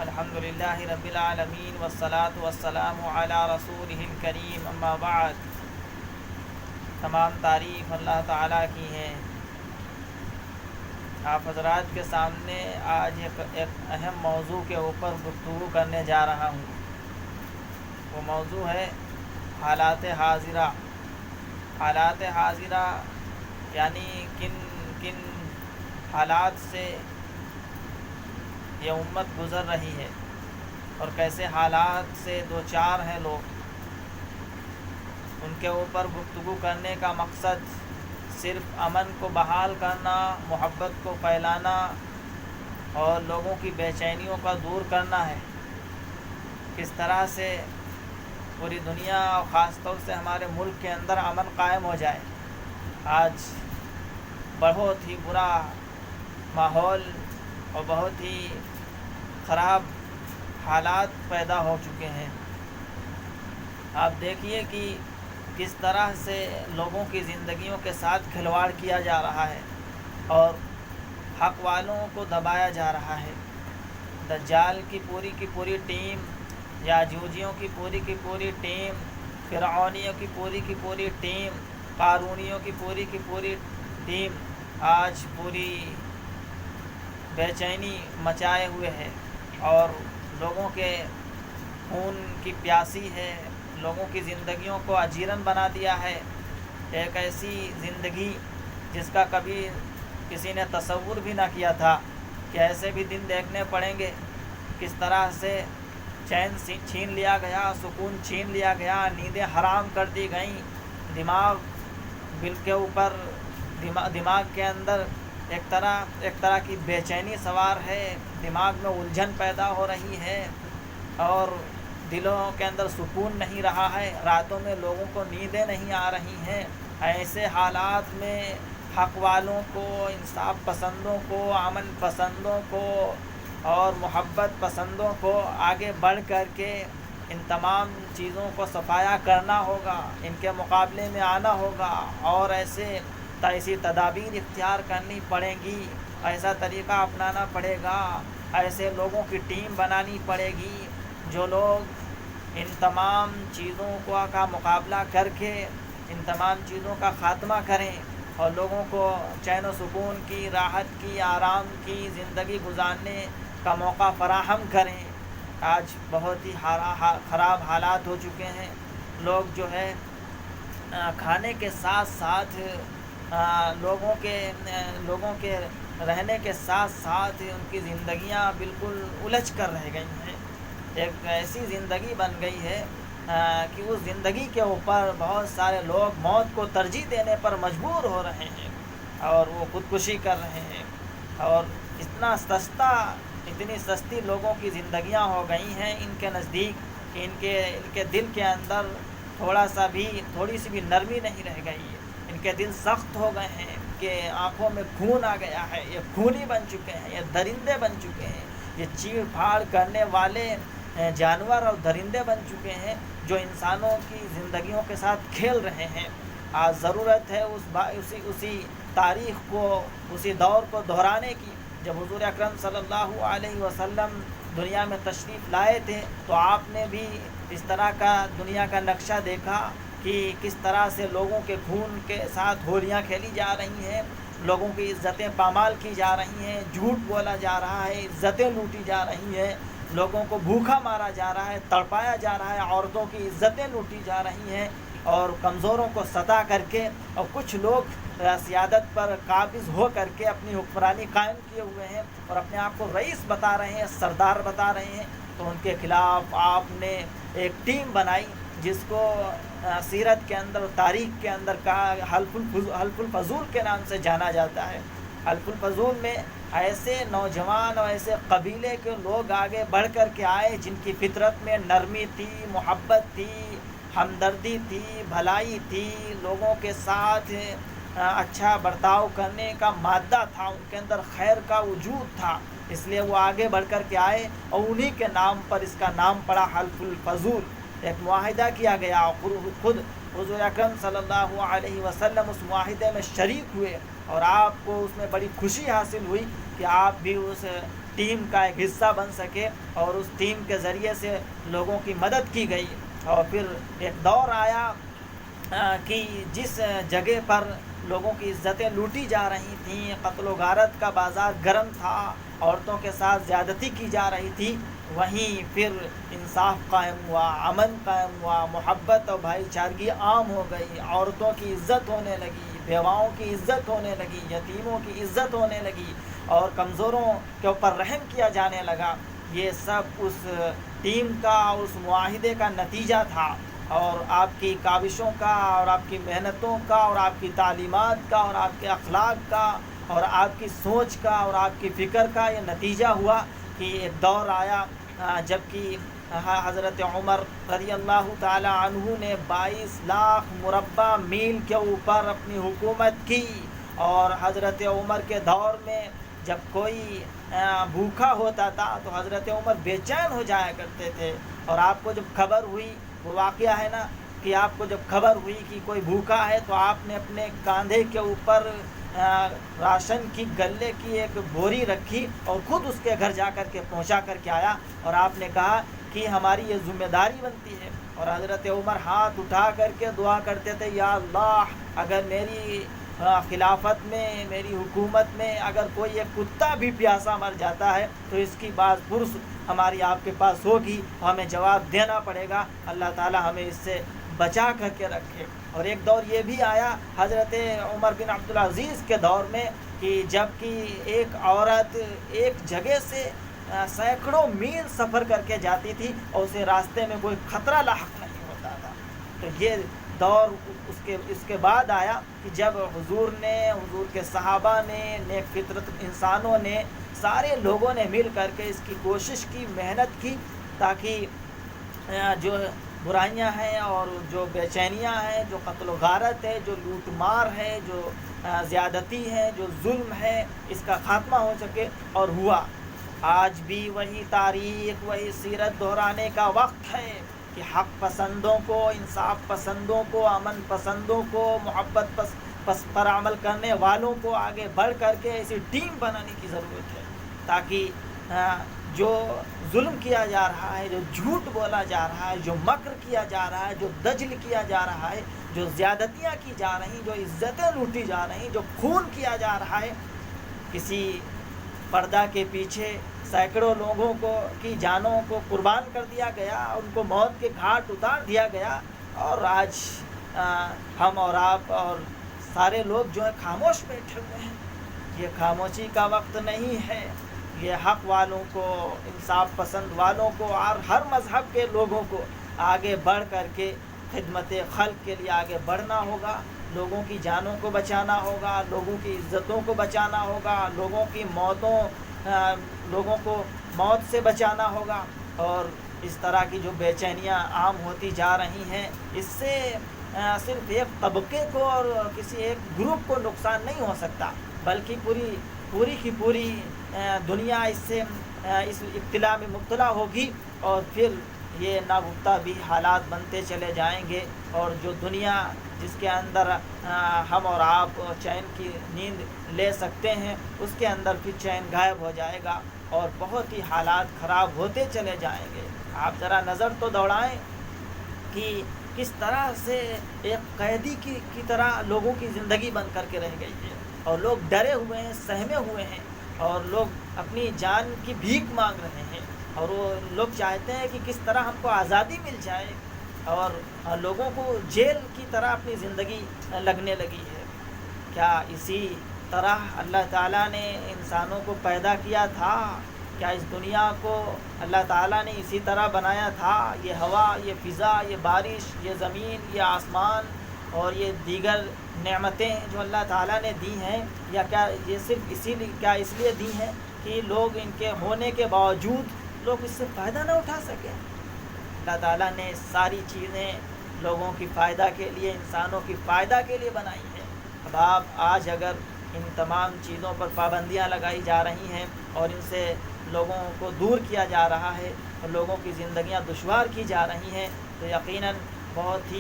الحمدللہ رب العالمین والصلاة والسلام علی رسولہ الکریم، اما بعد۔ تمام تعریف اللہ تعالیٰ کی ہے۔ آپ حضرات کے سامنے آج ایک اہم موضوع کے اوپر گفتگو کرنے جا رہا ہوں۔ وہ موضوع ہے حالات حاضرہ۔ حالات حاضرہ یعنی کن حالات سے یہ امت گزر رہی ہے اور کیسے حالات سے دوچار ہیں لوگ۔ ان کے اوپر گفتگو کرنے کا مقصد صرف امن کو بحال کرنا، محبت کو پھیلانا اور لوگوں کی بے چینیوں کا دور کرنا ہے۔ کس طرح سے پوری دنیا اور خاص طور سے ہمارے ملک کے اندر امن قائم ہو جائے۔ آج بہت ہی برا ماحول اور بہت ہی خراب حالات پیدا ہو چکے ہیں۔ آپ دیکھیے کہ کس طرح سے لوگوں کی زندگیوں کے ساتھ کھلواڑ کیا جا رہا ہے اور حق والوں کو دبایا جا رہا ہے۔ دجال کی پوری ٹیم، یاجوجیوں کی پوری ٹیم، فرعونیوں کی پوری ٹیم، قارونیوں کی پوری ٹیم آج پوری بے چینی مچائے ہوئے ہے اور لوگوں کے خون کی پیاسی ہے، لوگوں کی زندگیوں کو اجیرن بنا دیا ہے۔ ایک ایسی زندگی جس کا کبھی کسی نے تصور بھی نہ کیا تھا کہ ایسے بھی دن دیکھنے پڑیں گے۔ کس طرح سے چین چھین لیا گیا، سکون چھین لیا گیا، نیندیں حرام کر دی گئیں، دماغ بل کے اوپر دماغ کے اندر ایک طرح کی بے چینی سوار ہے، دماغ میں الجھن پیدا ہو رہی ہے اور دلوں کے اندر سکون نہیں رہا ہے، راتوں میں لوگوں کو نیندیں نہیں آ رہی ہیں۔ ایسے حالات میں حق والوں کو، انصاف پسندوں کو، امن پسندوں کو اور محبت پسندوں کو آگے بڑھ کر کے ان تمام چیزوں کو صفایا کرنا ہوگا، ان کے مقابلے میں آنا ہوگا اور ایسی تدابیر اختیار کرنی پڑیں گی، ایسا طریقہ اپنانا پڑے گا، ایسے لوگوں کی ٹیم بنانی پڑے گی جو لوگ ان تمام چیزوں کا مقابلہ کر کے ان تمام چیزوں کا خاتمہ کریں اور لوگوں کو چین و سکون کی، راحت کی، آرام کی زندگی گزارنے کا موقع فراہم کریں۔ آج بہت ہی خراب حالات ہو چکے ہیں۔ لوگ جو ہے کھانے کے ساتھ ساتھ لوگوں کے رہنے کے ساتھ ساتھ ان کی زندگیاں بالکل الجھ کر رہ گئی ہیں۔ ایک ایسی زندگی بن گئی ہے کہ اس زندگی کے اوپر بہت سارے لوگ موت کو ترجیح دینے پر مجبور ہو رہے ہیں اور وہ خودکشی کر رہے ہیں اور اتنی سستی لوگوں کی زندگیاں ہو گئی ہیں ان کے نزدیک کہ ان کے دل کے اندر تھوڑی سی بھی نرمی نہیں رہ گئی ہے۔ ان کے دل سخت ہو گئے ہیں کہ آنکھوں میں خون آ گیا ہے، یہ خونی بن چکے ہیں، یہ درندے بن چکے ہیں، یہ چیڑ پھاڑ کرنے والے جانور اور درندے بن چکے ہیں جو انسانوں کی زندگیوں کے ساتھ کھیل رہے ہیں۔ آج ضرورت ہے اسی تاریخ کو، اسی دور کو دہرانے کی۔ جب حضور اکرم صلی اللہ علیہ وسلم دنیا میں تشریف لائے تھے تو آپ نے بھی اس طرح کا دنیا کا نقشہ دیکھا کہ کس طرح سے لوگوں کے خون کے ساتھ ہولیاں کھیلی جا رہی ہیں، لوگوں کی عزتیں پامال کی جا رہی ہیں، جھوٹ بولا جا رہا ہے، عزتیں لوٹی جا رہی ہیں، لوگوں کو بھوکا مارا جا رہا ہے، تڑپایا جا رہا ہے، عورتوں کی عزتیں لوٹی جا رہی ہیں اور کمزوروں کو ستا کر کے اور کچھ لوگ سیادت پر قابض ہو کر کے اپنی حکمرانی قائم کیے ہوئے ہیں اور اپنے آپ کو رئیس بتا رہے ہیں، سردار بتا رہے ہیں۔ تو ان کے خلاف آپ نے ایک ٹیم بنائی جس کو سیرت کے اندر، تاریخ کے اندر کہا حلف الفضول کے نام سے جانا جاتا ہے۔ حلف الفضول میں ایسے نوجوان اور ایسے قبیلے کے لوگ آگے بڑھ کر کے آئے جن کی فطرت میں نرمی تھی، محبت تھی، ہمدردی تھی، بھلائی تھی، لوگوں کے ساتھ اچھا برتاؤ کرنے کا مادہ تھا، ان کے اندر خیر کا وجود تھا، اس لیے وہ آگے بڑھ کر کے آئے اور انہی کے نام پر اس کا نام پڑا حلف الفضول۔ ایک معاہدہ کیا گیا اور خود حضور اکرم صلی اللہ علیہ وسلم اس معاہدے میں شریک ہوئے اور آپ کو اس میں بڑی خوشی حاصل ہوئی کہ آپ بھی اس ٹیم کا ایک حصہ بن سکے، اور اس ٹیم کے ذریعے سے لوگوں کی مدد کی گئی۔ اور پھر ایک دور آیا کہ جس جگہ پر لوگوں کی عزتیں لوٹی جا رہی تھیں، قتل و غارت کا بازار گرم تھا، عورتوں کے ساتھ زیادتی کی جا رہی تھی، وہیں پھر انصاف قائم ہوا، امن قائم ہوا، محبت اور بھائی چارگی عام ہو گئی، عورتوں کی عزت ہونے لگی، بیواؤں کی عزت ہونے لگی، یتیموں کی عزت ہونے لگی، اور کمزوروں کے اوپر رحم کیا جانے لگا۔ یہ سب اس ٹیم کا، اس معاہدے کا نتیجہ تھا، اور آپ کی کاوشوں کا، اور آپ کی محنتوں کا، اور آپ کی تعلیمات کا، اور آپ کے اخلاق کا، اور آپ کی سوچ کا، اور آپ کی فکر کا یہ نتیجہ ہوا کہ ایک دور آیا جب کہ حضرت عمر رضی اللہ تعالی عنہ نے 22 لاکھ مربع میل کے اوپر اپنی حکومت کی، اور حضرت عمر کے دور میں جب کوئی بھوکا ہوتا تھا تو حضرت عمر بے چین ہو جایا کرتے تھے، اور آپ کو جب خبر ہوئی، وہ واقعہ ہے نا کہ آپ کو جب خبر ہوئی کہ کوئی بھوکا ہے تو آپ نے اپنے کاندھے کے اوپر راشن کی غلے کی ایک بوری رکھی اور خود اس کے گھر جا کر کے پہنچا کر کے آیا، اور آپ نے کہا کہ ہماری یہ ذمہ داری بنتی ہے۔ اور حضرت عمر ہاتھ اٹھا کر کے دعا کرتے تھے، یا اللہ، اگر میری خلافت میں، میری حکومت میں اگر کوئی ایک کتا بھی پیاسا مر جاتا ہے تو اس کی باز پرس ہماری آپ کے پاس ہوگی، ہمیں جواب دینا پڑے گا، اللہ تعالی ہمیں اس سے بچا کر کے رکھے۔ اور ایک دور یہ بھی آیا حضرت عمر بن عبدالعزیز کے دور میں کہ جب کہ ایک عورت ایک جگہ سے سینکڑوں میل سفر کر کے جاتی تھی اور اسے راستے میں کوئی خطرہ لاحق نہیں ہوتا تھا۔ تو یہ دور اس کے بعد آیا کہ جب حضور کے صحابہ نے، نیک فطرت انسانوں نے، سارے لوگوں نے مل کر کے اس کی کوشش کی، محنت کی، تاکہ جو برائیاں ہیں اور جو بے چینیاں ہیں، جو قتل و غارت ہے، جو لوٹ مار ہے، جو زیادتی ہے، جو ظلم ہے، اس کا خاتمہ ہو سکے، اور ہوا۔ آج بھی وہی تاریخ، وہی سیرت دہرانے کا وقت ہے کہ حق پسندوں کو، انصاف پسندوں کو، امن پسندوں کو، محبت پر عمل کرنے والوں کو آگے بڑھ کر کے ایسی ٹیم بنانے کی ضرورت ہے، تاکہ جو ظلم کیا جا رہا ہے، جو جھوٹ بولا جا رہا ہے، جو مکر کیا جا رہا ہے، جو دجل کیا جا رہا ہے، جو زیادتیاں کی جا رہی، جو عزتیں لوٹی جا رہی، جو خون کیا جا رہا ہے، کسی پردہ کے پیچھے سینکڑوں لوگوں کی جانوں کو قربان کر دیا گیا، ان کو موت کے گھاٹ اتار دیا گیا، اور آج ہم اور آپ اور سارے لوگ جو ہے خاموش بیٹھے ہوئے ہیں۔ یہ خاموشی کا وقت نہیں ہے، یہ حق والوں کو، انصاف پسند والوں کو، اور ہر مذہب کے لوگوں کو آگے بڑھ کر کے خدمت خلق کے لیے آگے بڑھنا ہوگا، لوگوں کی جانوں کو بچانا ہوگا، لوگوں کی عزتوں کو بچانا ہوگا، لوگوں کو موت سے بچانا ہوگا، اور اس طرح کی جو بے چینیاں عام ہوتی جا رہی ہیں، اس سے صرف ایک طبقے کو اور کسی ایک گروپ کو نقصان نہیں ہو سکتا، بلکہ پوری کی پوری دنیا اس ابتلا میں مبتلا ہوگی، اور پھر یہ ناگفتہ بھی حالات بنتے چلے جائیں گے، اور جو دنیا جس کے اندر ہم اور آپ چین کی نیند لے سکتے ہیں، اس کے اندر پھر چین غائب ہو جائے گا، اور بہت ہی حالات خراب ہوتے چلے جائیں گے۔ آپ ذرا نظر تو دوڑائیں کہ کس طرح سے ایک قیدی کی طرح لوگوں کی زندگی بن کر کے رہ گئی ہے، اور لوگ ڈرے ہوئے ہیں، سہمے ہوئے ہیں، اور لوگ اپنی جان کی بھیک مانگ رہے ہیں، اور وہ لوگ چاہتے ہیں کہ کس طرح ہم کو آزادی مل جائے، اور لوگوں کو جیل کی طرح اپنی زندگی لگنے لگی ہے۔ کیا اسی طرح اللہ تعالیٰ نے انسانوں کو پیدا کیا تھا؟ کیا اس دنیا کو اللہ تعالیٰ نے اسی طرح بنایا تھا؟ یہ ہوا، یہ فضا، یہ بارش، یہ زمین، یہ آسمان، اور یہ دیگر نعمتیں جو اللہ تعالیٰ نے دی ہیں، یا کیا یہ صرف اس لیے دی ہیں کہ لوگ ان کے ہونے کے باوجود لوگ اس سے فائدہ نہ اٹھا سکیں؟ اللہ تعالیٰ نے ساری چیزیں لوگوں کی فائدہ کے لیے، انسانوں کی فائدہ کے لیے بنائی ہیں۔ اب آپ آج اگر ان تمام چیزوں پر پابندیاں لگائی جا رہی ہیں اور ان سے لوگوں کو دور کیا جا رہا ہے اور لوگوں کی زندگیاں دشوار کی جا رہی ہیں، تو یقیناً بہت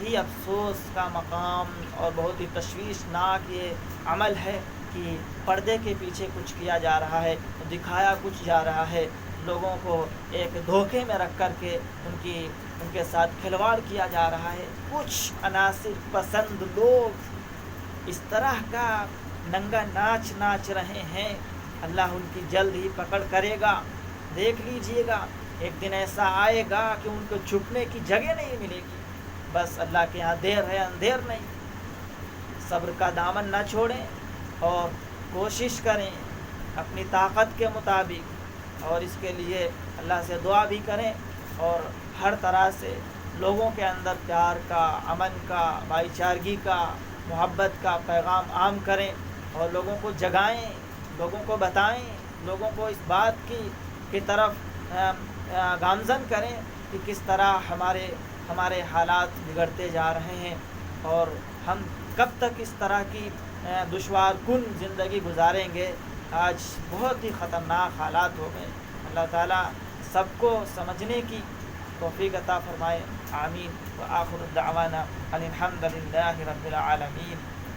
ہی افسوس کا مقام اور بہت ہی تشویشناک یہ عمل ہے کہ پردے کے پیچھے کچھ کیا جا رہا ہے، دکھایا کچھ جا رہا ہے، لوگوں کو ایک دھوکے میں رکھ کر کے ان کے ساتھ کھلواڑ کیا جا رہا ہے۔ کچھ عناصر پسند لوگ اس طرح کا ننگا ناچ ناچ رہے ہیں، اللہ ان کی جلد ہی پکڑ کرے گا۔ دیکھ لیجئے گا، ایک دن ایسا آئے گا کہ ان کو چھپنے کی جگہ نہیں ملے گی۔ بس اللہ کے ہاں دیر ہے اندھیر نہیں۔ صبر کا دامن نہ چھوڑیں اور کوشش کریں اپنی طاقت کے مطابق، اور اس کے لیے اللہ سے دعا بھی کریں، اور ہر طرح سے لوگوں کے اندر پیار کا، امن کا، بھائی چارگی کا، محبت کا پیغام عام کریں، اور لوگوں کو جگائیں، لوگوں کو بتائیں، لوگوں کو اس بات کی طرف گامزن کریں کہ کس طرح ہمارے حالات بگڑتے جا رہے ہیں، اور ہم کب تک اس طرح کی دشوار کن زندگی گزاریں گے۔ آج بہت ہی خطرناک حالات ہو گئے۔ اللہ تعالیٰ سب کو سمجھنے کی توفیق عطا فرمائے، آمین۔ وآخر دعوانا ان الحمد للہ رب العالمین۔